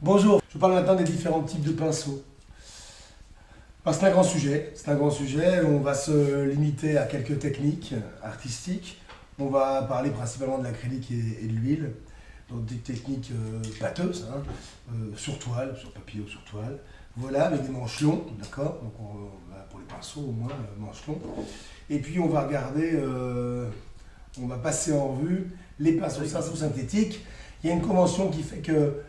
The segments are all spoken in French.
Bonjour, je parle maintenant des différents types de pinceaux. C'est un grand sujet, on va se limiter à quelques techniques artistiques. On va parler principalement de l'acrylique et de l'huile, donc des techniques pâteuses, hein, sur toile, sur papier ou sur toile. Voilà, avec des manches longs, d'accord. Donc pour les pinceaux au moins, manches longs. Et puis on va regarder, on va passer en revue les pinceaux synthétiques. Il y a une convention qui fait que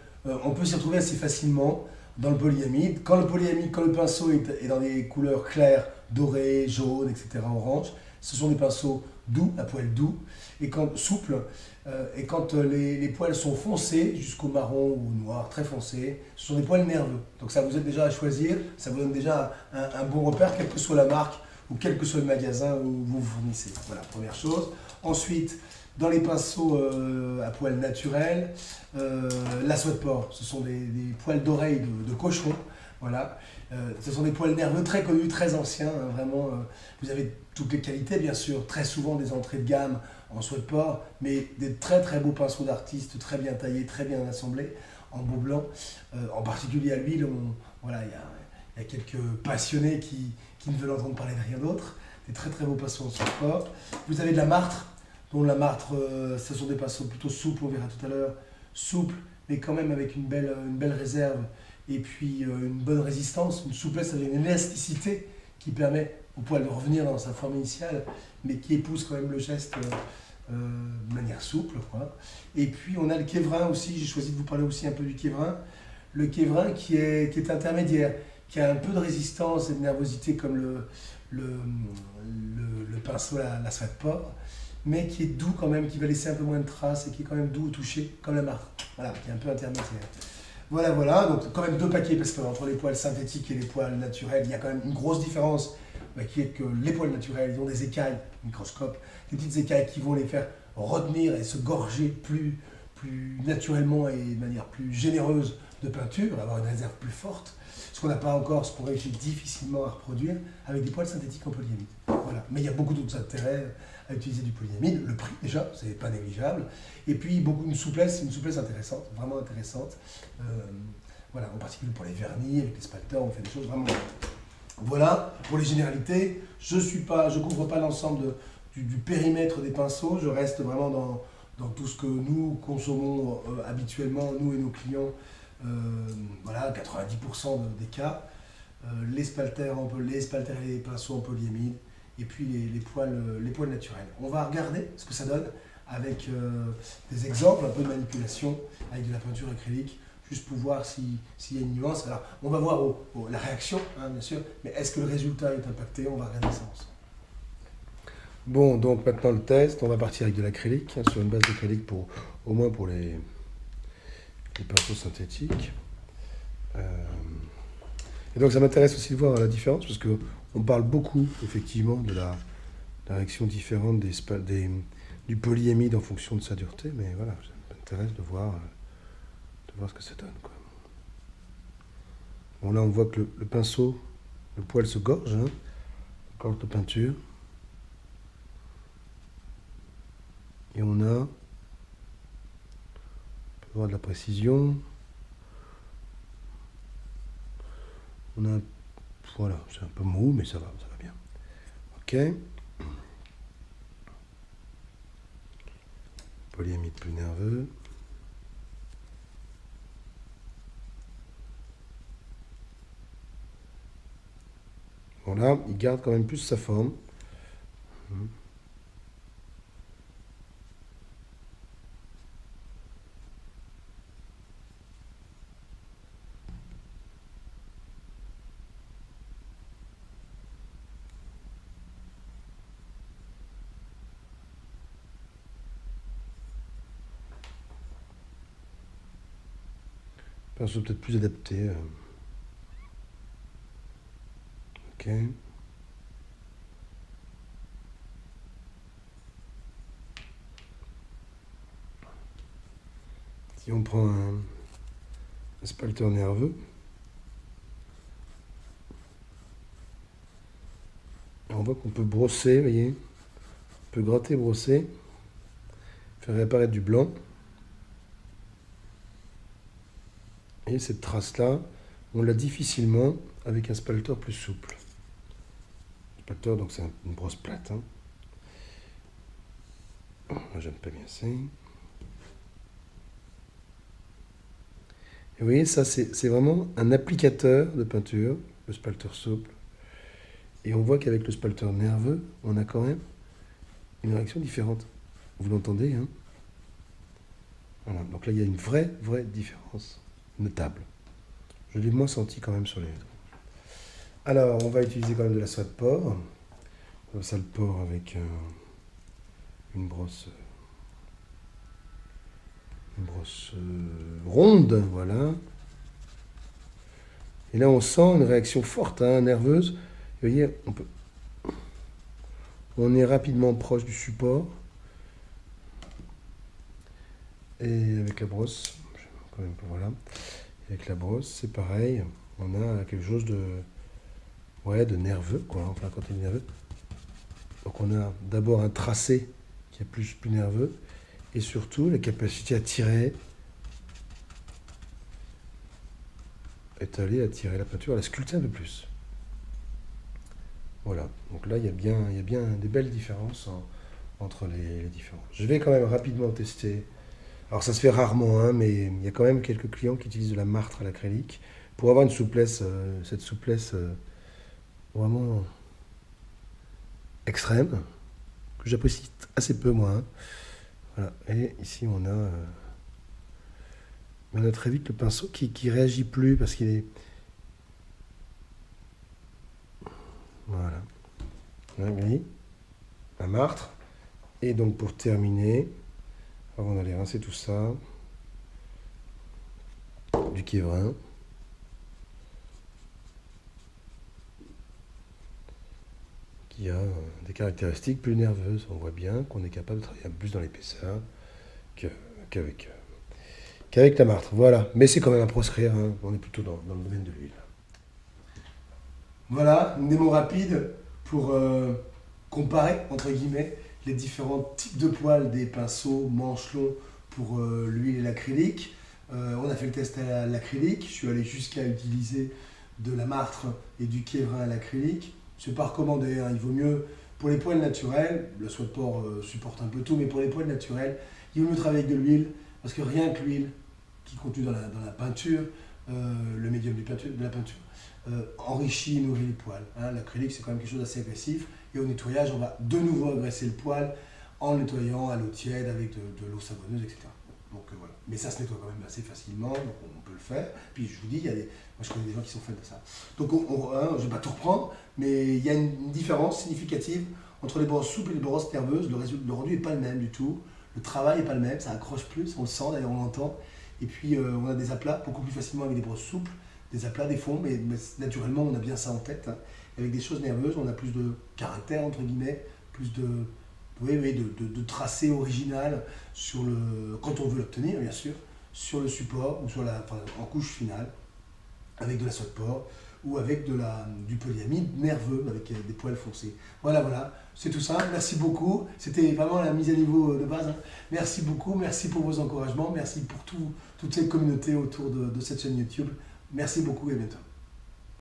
on peut s'y retrouver assez facilement dans le polyamide. Quand le pinceau est dans des couleurs claires, dorées, jaunes, etc., orange, ce sont des pinceaux doux, à poils doux, et quand souples. Et quand les poils sont foncés, jusqu'au marron ou noir, très foncé, ce sont des poils nerveux. Donc ça vous aide déjà à choisir, ça vous donne déjà un bon repère, quelle que soit la marque ou quel que soit le magasin où vous vous fournissez. Voilà, première chose. Ensuite, dans les pinceaux à poils naturels, la soie de porc, ce sont des poils d'oreille de cochon. Voilà. Ce sont des poils nerveux très connus, très anciens. Hein, vraiment, vous avez toutes les qualités, bien sûr. Très souvent des entrées de gamme en soie de porc, mais des très très beaux pinceaux d'artistes, très bien taillés, très bien assemblés, en beau blanc. En particulier à l'huile, voilà, il y a quelques passionnés qui ne veulent entendre parler de rien d'autre. Des très très beaux pinceaux en soie de porc. Vous avez de la martre. Donc la martre, ce sont des pinceaux plutôt souples, on verra tout à l'heure, souples, mais quand même avec une belle réserve, et puis une bonne résistance, une souplesse avec une élasticité qui permet au poil de revenir dans sa forme initiale, mais qui épouse quand même le geste de manière souple, quoi. Et puis on a le kévrin aussi, j'ai choisi de vous parler aussi un peu du kévrin. Le kévrin qui est intermédiaire, qui a un peu de résistance et de nervosité comme le pinceau, la soie de porc, mais qui est doux quand même, qui va laisser un peu moins de traces et qui est quand même doux au toucher, comme la marque. Voilà, qui est un peu intermédiaire. Voilà, donc quand même deux paquets, parce qu'entre les poils synthétiques et les poils naturels, il y a quand même une grosse différence, qui est que les poils naturels, ils ont des écailles, microscope, des petites écailles qui vont les faire retenir et se gorger plus naturellement et de manière plus généreuse de peinture, avoir une réserve plus forte, ce qu'on n'a pas encore, ce qu'on réussit difficilement à reproduire avec des poils synthétiques en polyamide. Voilà. Mais il y a beaucoup d'autres intérêts à utiliser du polyamide. Le prix, déjà, c'est pas négligeable. Et puis, une souplesse intéressante, vraiment intéressante. Voilà, en particulier pour les vernis, avec les spalters, on fait des choses vraiment. Voilà, pour les généralités, je ne couvre pas l'ensemble du périmètre des pinceaux, je reste vraiment dans tout ce que nous consommons habituellement, nous et nos clients, voilà, 90% des cas. Les spalters et les pinceaux en polyamide, et puis les poils naturels. On va regarder ce que ça donne avec des exemples, un peu de manipulation, avec de la peinture acrylique, juste pour voir s'il y a une nuance. Alors, on va voir la réaction, hein, bien sûr, mais est-ce que le résultat est impacté? On va regarder ça ensemble. Bon, donc maintenant le test, on va partir avec de l'acrylique, hein, sur une base d'acrylique au moins pour les pinceaux synthétiques. Et donc ça m'intéresse aussi de voir la différence, parce qu'on parle beaucoup, effectivement, de la réaction différente du polyamide en fonction de sa dureté, mais voilà, ça m'intéresse de voir ce que ça donne, quoi. Bon, là, on voit que le pinceau, le poil se gorge, hein, gorge de peinture. Et on peut voir de la précision. Voilà, c'est un peu mou, mais ça va bien. Ok. Polyamide plus nerveux. Voilà, il garde quand même plus sa forme. Pinceau peut-être plus adapté. Ok. Si on prend un spalter nerveux, on voit qu'on peut brosser, vous voyez, on peut gratter, brosser, faire réapparaître du blanc. Et cette trace-là, on l'a difficilement avec un spalter plus souple. Spalter, donc c'est une brosse plate. Hein. Moi, j'aime pas bien ça. Et vous voyez, ça, c'est vraiment un applicateur de peinture, le spalter souple. Et on voit qu'avec le spalter nerveux, on a quand même une réaction différente. Vous l'entendez, hein? Voilà, donc là, il y a une vraie différence notable. Je l'ai moins senti quand même sur les lettres. Alors, on va utiliser quand même de la soie de porc. Ça le porc avec une brosse ronde, voilà. Et là, on sent une réaction forte, hein, nerveuse. Vous voyez, on est rapidement proche du support. Et avec la brosse, quand même, voilà. Avec la brosse, c'est pareil. On a quelque chose de nerveux, quoi. Enfin, quand il est nerveux. Donc, on a d'abord un tracé qui est plus nerveux, et surtout la capacité à tirer, étaler, à tirer la peinture, à la sculpter un peu plus. Voilà. Donc là, il y a bien des belles différences entre les différents. Je vais quand même rapidement tester. Alors ça se fait rarement, hein, mais il y a quand même quelques clients qui utilisent de la martre à l'acrylique pour avoir une souplesse, cette souplesse vraiment extrême, que j'apprécie assez peu moi. Hein. Voilà. Et ici on a très vite le pinceau qui réagit plus parce qu'il est... Voilà. Oui, la martre. Et donc pour terminer, avant d'aller rincer tout ça, du Kievrin. Qui a des caractéristiques plus nerveuses. On voit bien qu'on est capable de travailler plus dans l'épaisseur qu'avec la martre. Voilà, mais c'est quand même à proscrire, hein. On est plutôt dans le domaine de l'huile. Voilà, une démo rapide pour comparer, entre guillemets, les différents types de poils des pinceaux manches longs pour l'huile et l'acrylique. On a fait le test à l'acrylique, je suis allé jusqu'à utiliser de la martre et du Kievrin à l'acrylique. C'est pas recommandé, hein. Il vaut mieux, pour les poils naturels, la soie de porc supporte un peu tout, mais pour les poils naturels, il vaut mieux travailler avec de l'huile, parce que rien que l'huile qui est contenue dans la peinture, le médium de la peinture, enrichit et nourrit les poils. Hein. L'acrylique, c'est quand même quelque chose d'assez agressif, et au nettoyage, on va de nouveau agresser le poil en le nettoyant à l'eau tiède avec de l'eau savonneuse, etc. Donc voilà. Mais ça se nettoie quand même assez facilement, donc on peut le faire. Puis je vous dis, moi je connais des gens qui sont fans de ça. Donc je ne vais pas tout reprendre, mais il y a une différence significative entre les brosses souples et les brosses nerveuses. Le rendu n'est pas le même du tout. Le travail n'est pas le même, ça accroche plus, on le sent d'ailleurs, on l'entend. Et puis on a des aplats beaucoup plus facilement avec des brosses souples, des aplats, des fonds, mais naturellement on a bien ça en tête. Hein. Avec des choses nerveuses, on a plus de caractère, entre guillemets, plus de tracé original quand on veut l'obtenir, bien sûr, sur le support ou en couche finale, avec de la soie de porc ou avec du polyamide nerveux, avec des poils foncés. Voilà, c'est tout ça. Merci beaucoup. C'était vraiment la mise à niveau de base. Hein. Merci beaucoup, merci pour vos encouragements, merci pour toute cette communauté autour de cette chaîne YouTube. Merci beaucoup et à bientôt.